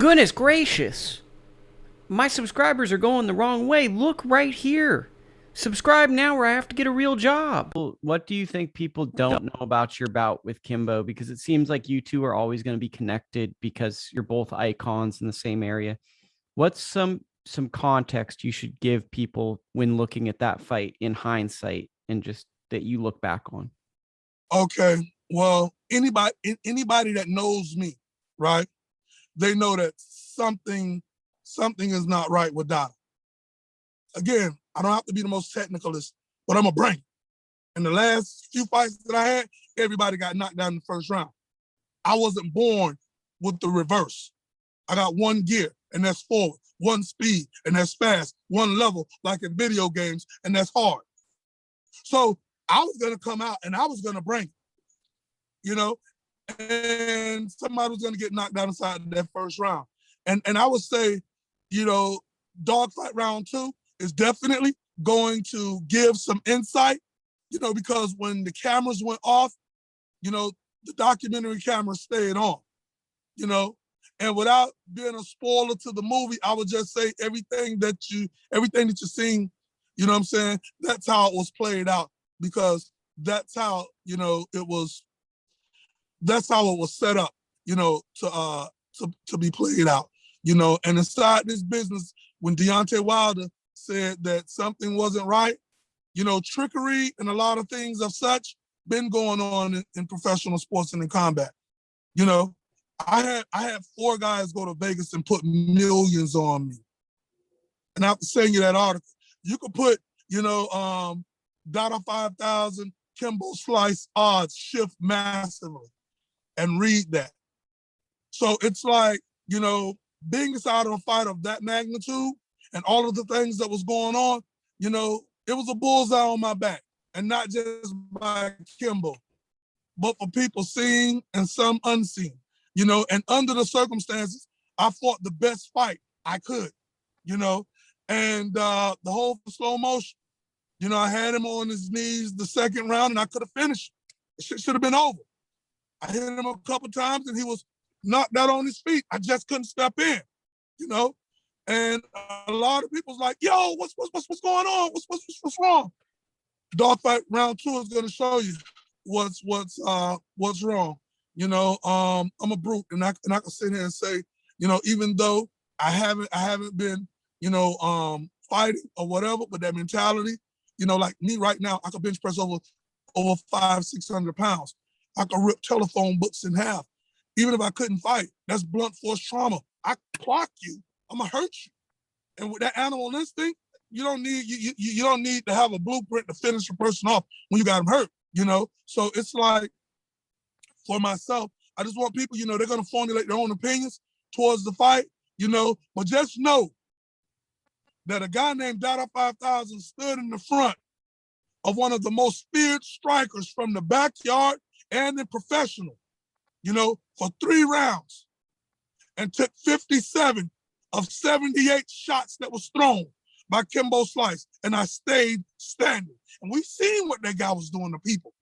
goodness gracious. My subscribers are going the wrong way. Look right here. Subscribe now or I have to get a real job. What do you think people don't know about your bout with Kimbo? Because it seems like you two are always going to be connected because you're both icons in the same area. What's some context you should give people when looking at that fight in hindsight and just that you look back on? Okay, well, anybody that knows me, right? They know that something is not right with Dada. Again, I don't have to be the most technicalist, but I'm a brain. In the last few fights that I had, everybody got knocked down in the first round. I wasn't born with the reverse. I got one gear, and that's forward, one speed, and that's fast, one level, like in video games, and that's hard. So I was gonna come out and I was gonna bring it, and somebody was gonna get knocked down inside that first round. And I would say, dogfight round 2 is definitely going to give some insight, because when the cameras went off, the documentary camera stayed on, and without being a spoiler to the movie, I would just say everything that you're seeing, that's how it was played out, because that's how, that's how it was set up, to be played out, and inside this business, when Deontay Wilder said that something wasn't right, trickery and a lot of things of such been going on in professional sports and in combat. I had 4 guys go to Vegas and put millions on me. And I have to send you that article. You could put, Dada 5,000, Kimbo Slice odds shift massively and read that. So it's like, being inside of a fight of that magnitude and all of the things that was going on, it was a bullseye on my back. And not just by Kimbo, but for people seen and some unseen, and under the circumstances, I fought the best fight I could, and the whole slow motion, I had him on his knees the second round and I could have finished. It should have been over. I hit him a couple times and he was knocked out on his feet. I just couldn't step in, and a lot of people's like, yo, what's going on? What's wrong? Dogfight round 2 is going to show you what's wrong. I'm a brute, and I can sit here and say, even though I haven't been, fighting or whatever, but that mentality, like me right now, I could bench press over 500-600 pounds. I could rip telephone books in half. Even if I couldn't fight, that's blunt force trauma. I clock you, I'm gonna hurt you. And with that animal instinct, you don't need to have a blueprint to finish a person off when you got them hurt, So it's like, for myself, I just want people, they're gonna formulate their own opinions towards the fight, but just know that a guy named Dada 5,000 stood in the front of one of the most feared strikers from the backyard and in professional, for 3 rounds and took 57 of 78 shots that was thrown by Kimbo Slice, and I stayed standing. And we seen what that guy was doing to people,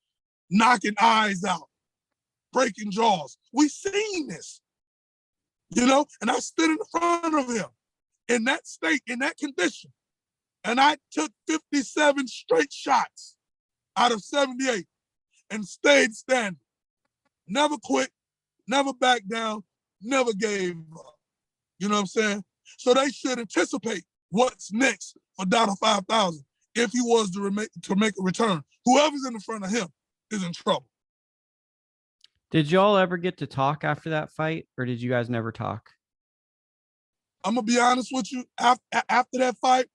knocking eyes out, breaking jaws. We seen this, and I stood in front of him in that state, in that condition, and I took 57 straight shots out of 78 and stayed standing. Never quit, never backed down, never gave up. You know what I'm saying? So they should anticipate what's next for Dada 5,000 if he was to make a return. Whoever's in the front of him is in trouble. Did y'all ever get to talk after that fight, or did you guys never talk? I'm going to be honest with you. After that fight,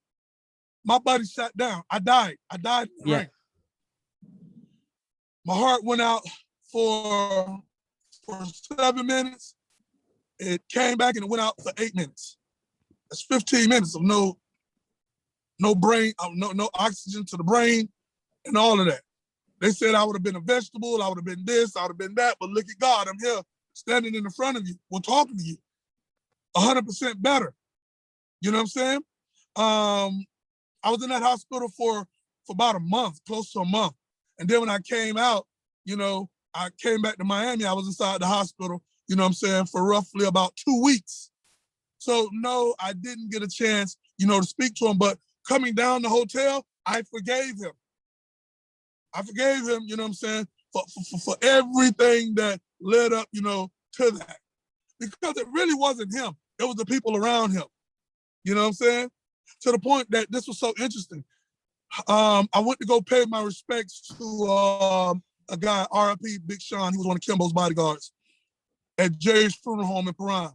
my body shut down. I died in the ring. My heart went out for 7 minutes. It came back and it went out for 8 minutes. That's 15 minutes of no brain, no oxygen to the brain and all of that. They said I would have been a vegetable, I would have been this, I would have been that, but look at God, I'm here standing in the front of you, we're talking to you, 100% better. You know what I'm saying? I was in that hospital for about a month, close to a month. And then when I came out, I came back to Miami, I was inside the hospital, for roughly about 2 weeks. So no, I didn't get a chance, to speak to him. But coming down the hotel, I forgave him. I forgave him, you know what I'm saying, for everything that led up, to that. Because it really wasn't him. It was the people around him. You know what I'm saying? To the point that this was so interesting. I went to go pay my respects to a guy, R.I.P. Big Sean. He was one of Kimbo's bodyguards at Jerry's funeral home in Paran.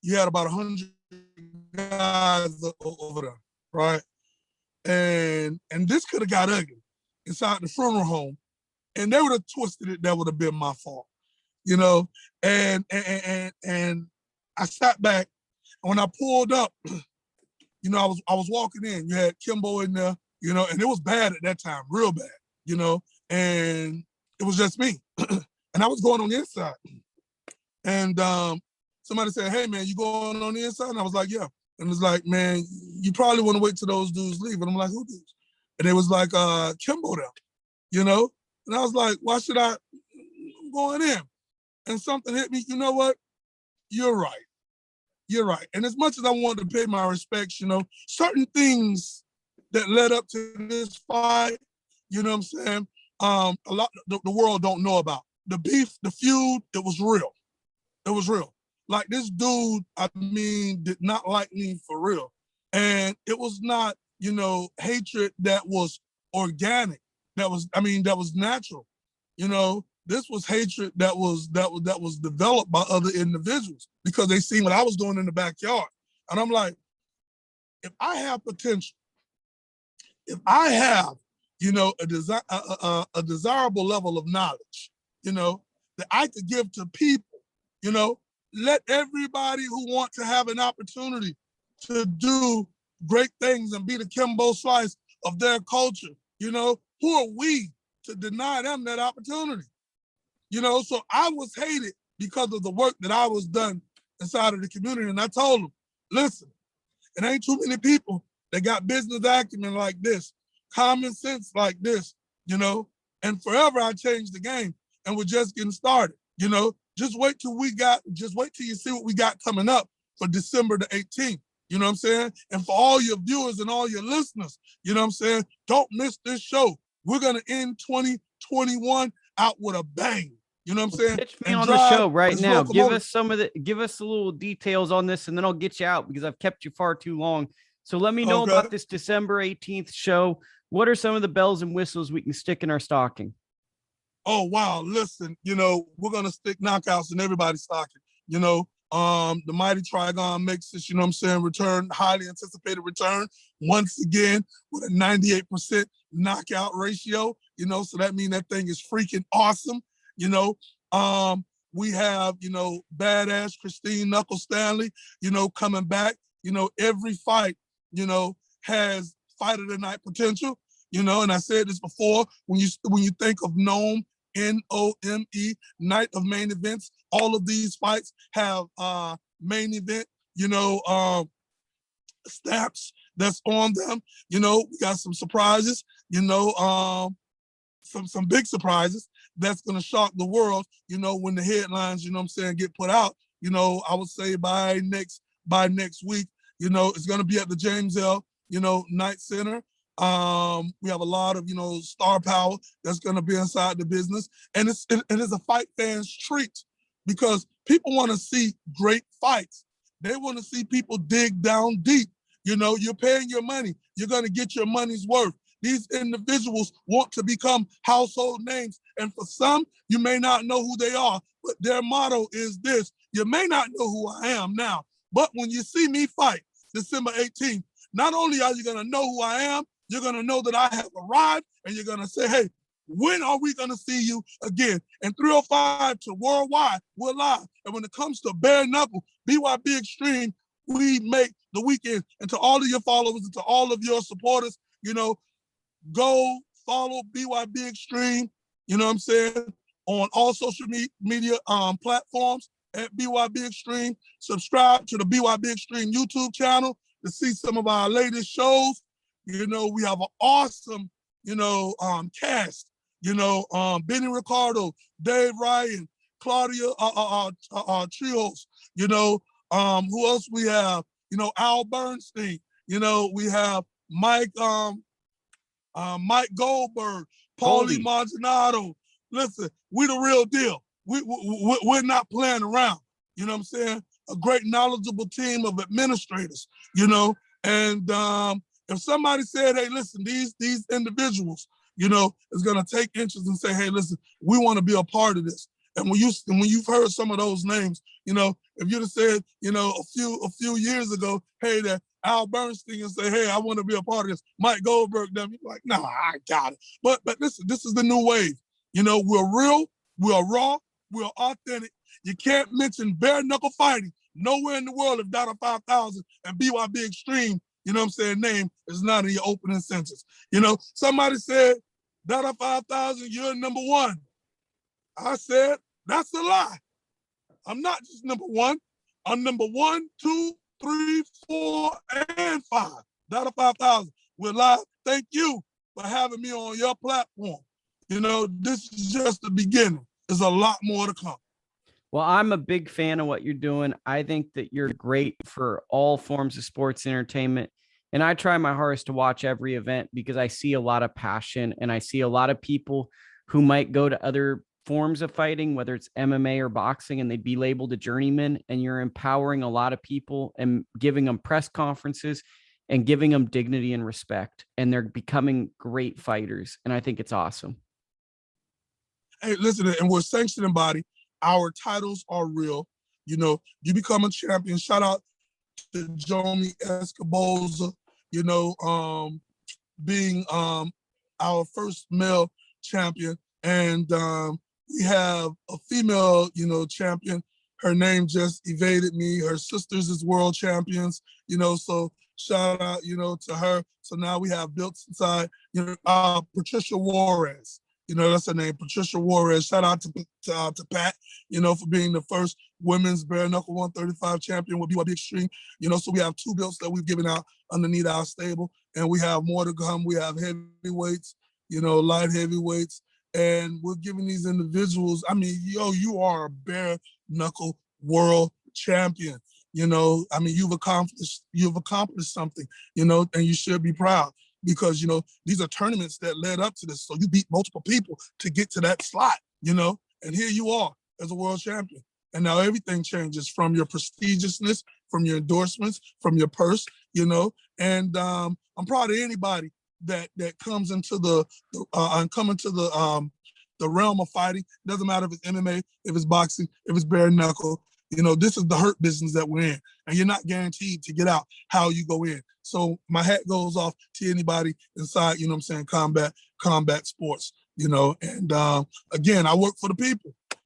He had about 100 guys over there, right? And this could have got ugly inside the funeral home, and they would have twisted it. That would have been my fault, And I sat back, and when I pulled up, I was walking in. You had Kimbo in there, and it was bad at that time, real bad, and it was just me, and I was going on the inside, and somebody said, "Hey man, you going on the inside?" And I was like, "Yeah." And it was like, "Man, you probably want to wait till those dudes leave." And I'm like, "Who dudes?" And it was like, Kimbo them, And I was like, "Why should I'm going in?" And something hit me. You know what? You're right. You're right. And as much as I wanted to pay my respects, certain things that led up to this fight, you know what I'm saying? A lot the world don't know about. The beef, the feud, it was real. It was real. Like this dude, did not like me for real. And it was not, hatred that was organic. That was natural. This was hatred that was developed by other individuals because they seen what I was doing in the backyard. And I'm like, if I have potential, if I have, a desirable level of knowledge, that I could give to people, let everybody who want to have an opportunity to do great things and be the Kimbo Slice of their culture, who are we to deny them that opportunity? So I was hated because of the work that I was done inside of the community. And I told them, listen, it ain't too many people that got business acumen like this, common sense like this, and forever I changed the game and we're just getting started, Just wait till you see what we got coming up for December the 18th. You know what I'm saying? And for all your viewers and all your listeners, you know what I'm saying? Don't miss this show. We're going to end 2021 out with a bang. You know what I'm saying? Pitch me on the show right now. Give us the little details on this, and then I'll get you out because I've kept you far too long. So let me know about this December 18th show. What are some of the bells and whistles we can stick in our stocking? Oh, wow. Listen, we're going to stick knockouts in everybody's stocking. The Mighty Trigon makes this, return, highly anticipated return, once again with a 98% knockout ratio, so that means that thing is freaking awesome. We have, badass Christine Knuckles Stanley, coming back. Every fight, has fight of the night potential, and I said this before, when you think of NOME, NOME, night of main events, all of these fights have main event, stamps that's on them. We got some surprises, some big surprises that's going to shock the world, when the headlines, get put out. I would say by next week, it's going to be at the James L, Knight Center. We have a lot of, star power that's going to be inside the business. And it is a fight fan's treat because people want to see great fights. They want to see people dig down deep. You're paying your money. You're going to get your money's worth. These individuals want to become household names. And for some, you may not know who they are, but their motto is this: you may not know who I am now, but when you see me fight December 18th, not only are you going to know who I am, you're going to know that I have arrived, and you're going to say, hey, when are we going to see you again? And 305 to Worldwide, we're live. And when it comes to bare knuckle, BYB Extreme, we make the weekend. And to all of your followers and to all of your supporters, go follow BYB Extreme, on all social media platforms at BYB Extreme. Subscribe to the BYB Extreme YouTube channel to see some of our latest shows. We have an awesome, cast. Benny Ricardo, Dave Ryan, Claudia Trios, Who else we have? You know, Al Bernstein. You know, we have Mike Goldberg, Paulie Maldonado. Listen, we the real deal. We're not playing around. You know what I'm saying? A great knowledgeable team of administrators, you know, and if somebody said, hey, listen, these individuals, you know, is going to take interest and say, hey, listen, we want to be a part of this. And when you've heard some of those names, you know, if you'd have said, you know, a few years ago, hey, that Al Bernstein and say, hey, I want to be a part of this, Mike Goldberg, them, you're like, no, I got it. But listen, this is the new wave. You know, we're real, we're raw, we're authentic. You can't mention bare knuckle fighting nowhere in the world if Dada 5000 and BYB Extreme, you know what I'm saying, name is not in your opening sentence. You know, somebody said, Dada 5000, you're number one. I said, that's a lie. I'm not just number one. I'm number 1, 2, 3, 4, and 5. Dada 5000. We're live. Thank you for having me on your platform. You know, this is just the beginning. There's a lot more to come. Well, I'm a big fan of what you're doing. I think that you're great for all forms of sports entertainment. And I try my hardest to watch every event because I see a lot of passion and I see a lot of people who might go to other forms of fighting, whether it's MMA or boxing, and they'd be labeled a journeyman. And you're empowering a lot of people and giving them press conferences and giving them dignity and respect. And they're becoming great fighters. And I think it's awesome. Hey, listen, and we're a sanctioning body. Our titles are real. You know, you become a champion. Shout out to Jomi Escoboza, you know, being our first male champion. And we have a female, you know, champion. Her name just evaded me. Her sisters is world champions, you know, so shout out, you know, to her. So now we have built inside, you know, Patricia Juarez. You know, that's her name, Patricia Juarez. Shout out to Pat, you know, for being the first women's bare knuckle 135 champion with BYB Extreme. You know, so we have 2 belts that we've given out underneath our stable, and we have more to come. We have heavyweights, you know, light heavyweights, and we're giving these individuals, I mean, yo, you are a bare knuckle world champion. You know, I mean, you've accomplished something, you know, and you should be proud. Because, you know, these are tournaments that led up to this. So you beat multiple people to get to that slot, you know, and here you are as a world champion. And now everything changes from your prestigiousness, from your endorsements, from your purse, you know, and I'm proud of anybody that comes into the realm of fighting. It doesn't matter if it's MMA, if it's boxing, if it's bare knuckle. You know, this is the hurt business that we're in, and you're not guaranteed to get out how you go in. So my hat goes off to anybody inside, you know what I'm saying, combat sports, you know. And again, I work for the people.